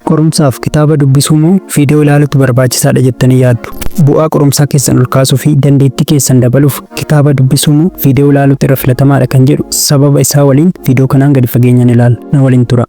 Qorumsaaf kitaaba dubbisuu moo viidiyoo ilaaluutu barbaachisaadha jettanii yaaddu? Bu'aa qorumsaa keessan ol kaasuu fi dandeettii keessan dabaluuf kitaaba dubbisuu moo viidiyoo ilaaluutu irra filatamaadha kan jedhu sababa isaa waliin viidiyoo kanaan gadi fageenyaan ilaalla. Na waliin tura.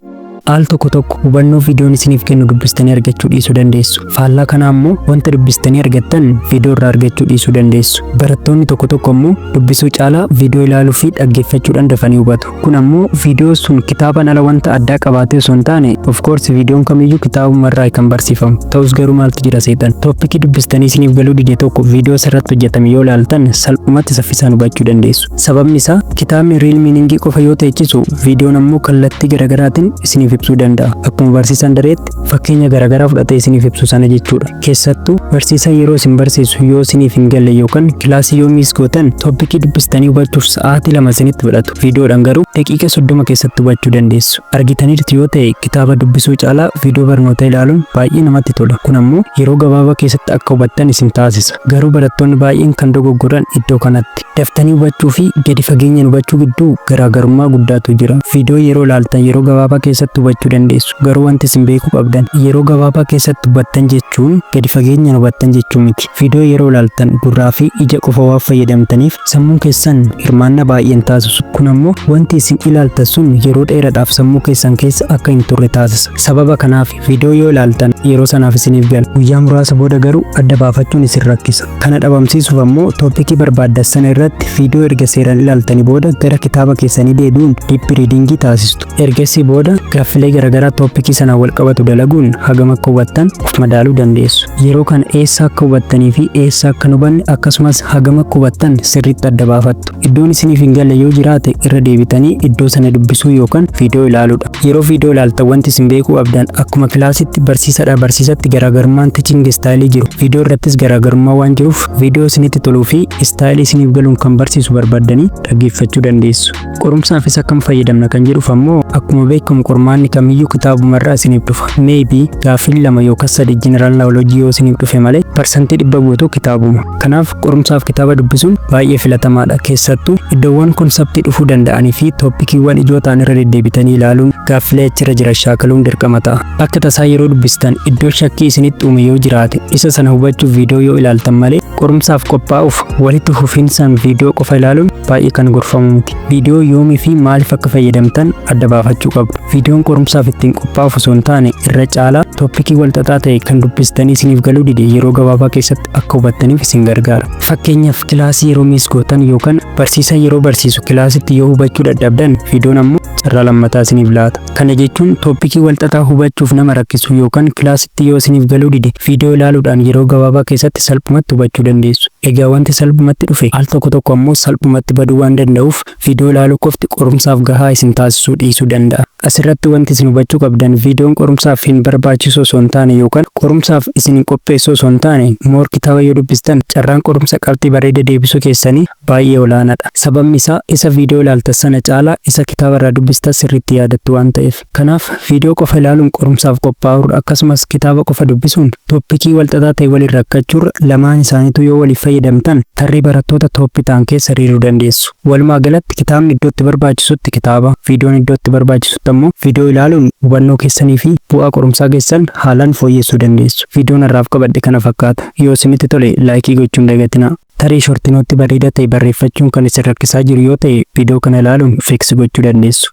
Al tokko hubannoo viidiyoon isiniif kennu dubbistanii argachuu dhiisuu dandeessu. Faallaa kana ammoo wanta dubbistanii argattan viidiyoo irraa argachuu dhiisuu dandeessu. Barattoonni tokko ammoo dubbisuu caalaa viidiyoo ilaaluu fi dhaggeeffachuudhaan dafanii hubatu. Kun ammoo viidiyoo sun kitaabaan ala wanta addaa qabaatee osoo hin taane of course viidiyoon kamiyyuu kitaabumarraa kan barsiifamu. Ta'us garuu maaltu jira seetan? Tooppikii dubbistanii isiniif galuu dide tokko viidiyoo sirratti hojjetame yoo ilaaltan salphumatti saffisaan hubachuu dandeessu. Sababni isaa kitaabni riil miiningii qofa yoo ta'echisu viidiyoon ammoo kallattii garaagaraatiin isiniif ibsuu danda'a. Akkuma barsiisan dareetti fakkeenya garaagaraa fudhatee isiniif ibsu sana jechuudha. Keessattuu barsiisan yeroo isin barsiisu yoo isiniif hin galle yookaan kilaasii yoo miis gootan tooppikii dubbistanii hubachuuf sa'aatii 2 isinitti fudhatu. Viidiyoodhaan garuu daqiiqa 30 keessatti hubachuu dandeessu. Argitaniirti yoo ta'e kitaaba dubbisuu caalaa viidiyoo barnoota ilaaluun baay'ee namatti tola. Kun ammoo yeroo gabaabaa keessatti akka hubattan isin taasisa. Garuu barattoonni baay'een kan dogoggoran iddoo kanatti. Daftanii hubachuu fi gadi fageenyaan hubachuu gidduu garaagarummaa guddaatu jira. Viidiyoo yeroo ilaaltan yeroo gabaabaa keessatti hubachuu dandeessu. Garuu wanti isin beekuu qabdan yeroo gabaabaa keessatti hubattan jechuun gadi fageenyaan hubattan jechuu miti. Viidiyoo yeroo ilaaltan gurraa fi ija qofa waan fayyadamtaniif sammuun keessan hirmaannaa baay'een taasisu. Kun ammoo wanti isin ilaaltan sun yeroo dheeraadhaaf sammuu keessan keessa akka hin turre taasisa. Sababa kanaaf viidiyoo yoo ilaaltan yeroo sanaaf isiniif gala. Guyyaa muraasa booda garuu adda baafachuun isin rakkisa. Kana dhabamsiisuuf ammoo tooppikii barbaaddan irratti viidiyoo erga seeraan ilaaltanii booda gara kitaaba keessanii deebi'uun diip riidingii taasistu. Ergasii booda gaaffilee garaagaraa tooppikii sanaan wal qabatu dalaguun hagam akka hubattan of madaaluu dandeessu. Yeroo kana eessa akka hubattanii fi eessa akka hin hubanne akkasumas hagam akka hubattan sirriitti adda baafattu. Iddoon isiniif hin galle yoo jiraate irra deebitanii iddoo sana dubbisuu yookaan viidiyoo ilaaluudha. Yeroo viidiyoo ilaaltan wanti isin beekuu qabdan akkuma kilaasitti barsiisaadhaa barsiisatti garaagarummaan tiching istaayilii jiru. Viidiyoo irrattis garaagarummaa waan jiruuf viidiyoo isinitti toluu fi istaayilii isiniif galuun kan barsiisu barbaaddanii dhaggeeffachuu dandeessu. Qorumsaafis akkam fayyadamna kan jedhuuf ammoo akkuma beekamu qormaanni kamiyyuu kitaabumarraa isiniif dhufa. Maybe gaaffiin 2 yookaan 3 jeneraal naawolojii yoo isiniif dhufe malee parsantii 100 kitaabuma. Kanaaf qorumsaaf kitaaba dubbisuun baay'ee filatamaadha. Keessattuu iddoowwan konseptii dhufuu danda'anii fi tooppikiiwwan ijoo ta'an irra deddeebitanii ilaaluun gaaffilee achirra jiran shaakaluun dirqama ta'a. Akka tasaa yeroo dubbistan iddoo shakkii isinitti uume yoo jiraate isa sana hubachuuf viidiyoo yoo ilaaltan malee qorumsaaf qophaa'uuf walitti fufinsaan viidiyoo qofa ilaaluun baay'ee kan gorfamu miti. Viidiyoo yoomii fi maaliif akka fayyadamtan adda baafachuu qabdu. Viidiyoon qorumsaaf ittiin qophaa'uuf osoo hin taane irra caalaa tooppikii walxaxaa ta'e kan dubbistanii isiniif galuu dide yeroo gabaabaa keessatti akka hubattaniif isin gargaara. Fakkeenyaaf kilaasii yeroo miis gootan yookaan barsiisan yeroo barsiisu kilaasitti yoo hubachuu dadhabdan viidiyoon ammoo carraa lammataa isiniif laata. Kana jechuun tooppikii walxaxaa hubachuuf nama rakkisu yookaan kilaasitti yoo isiniif galuu dide viidiyoo ilaaluudhaan yeroo gabaabaa keessatti salphumatti hubachuu dandeessu. Egaa wanti salphumatti dhufe al tokko ammoo salphumatti baduu waan danda'uuf viidiyoo ilaaluu qofti qorumsaaf gahaa isin taasisuu dhiisuu danda'a. Asirratti wanti isin hubachuu qabdan viidiyoon qorumsaaf hin barbaachisu osoo hin taane yookaan qorumsaaf isin hin qopheessu osoo hin taane moor kitaaba yoo dubbistan carraan qorumsa qabxii bareeda deebisuu keessanii baay'ee olaanaadha. Sababni isaa isa viidiyoo ilaaltan sana caalaa isa kitaabarraa dubbistan sirriitti yaadattu waan ta'eef. Kanaaf viidiyoo qofa ilaaluun qorumsaaf qophaa'uudha akkasumas kitaaba qofa dubbisuun tooppikii walxaxaa ta'e waliin rakkachuurra lamaan isaaniitu yoo waliif fayyadamtan tarree barattoota tooppii ta'an keessa hiriiruu dandeessu. Walumaa galatti kitaabni iddootti barbaachisutti kitaaba, viidiyoon iddootti barbaachisutti ammoo viidiyoo ilaaluun hubannoo keessanii fi bu'aa qorumsaa keessan haalaan fooyyessuu dandeessu. Viidiyoon har'aaf qabadhe kana fakkaata. Yoo isinitti tole laayikii gochuun dagatinaa. Tarii shortinootti bareeda ta'e barreeffachuun kan isin rakkisaa jiru yoo ta'e viidiyoo kana ilaaluun fiiksi gochuu dandeessu.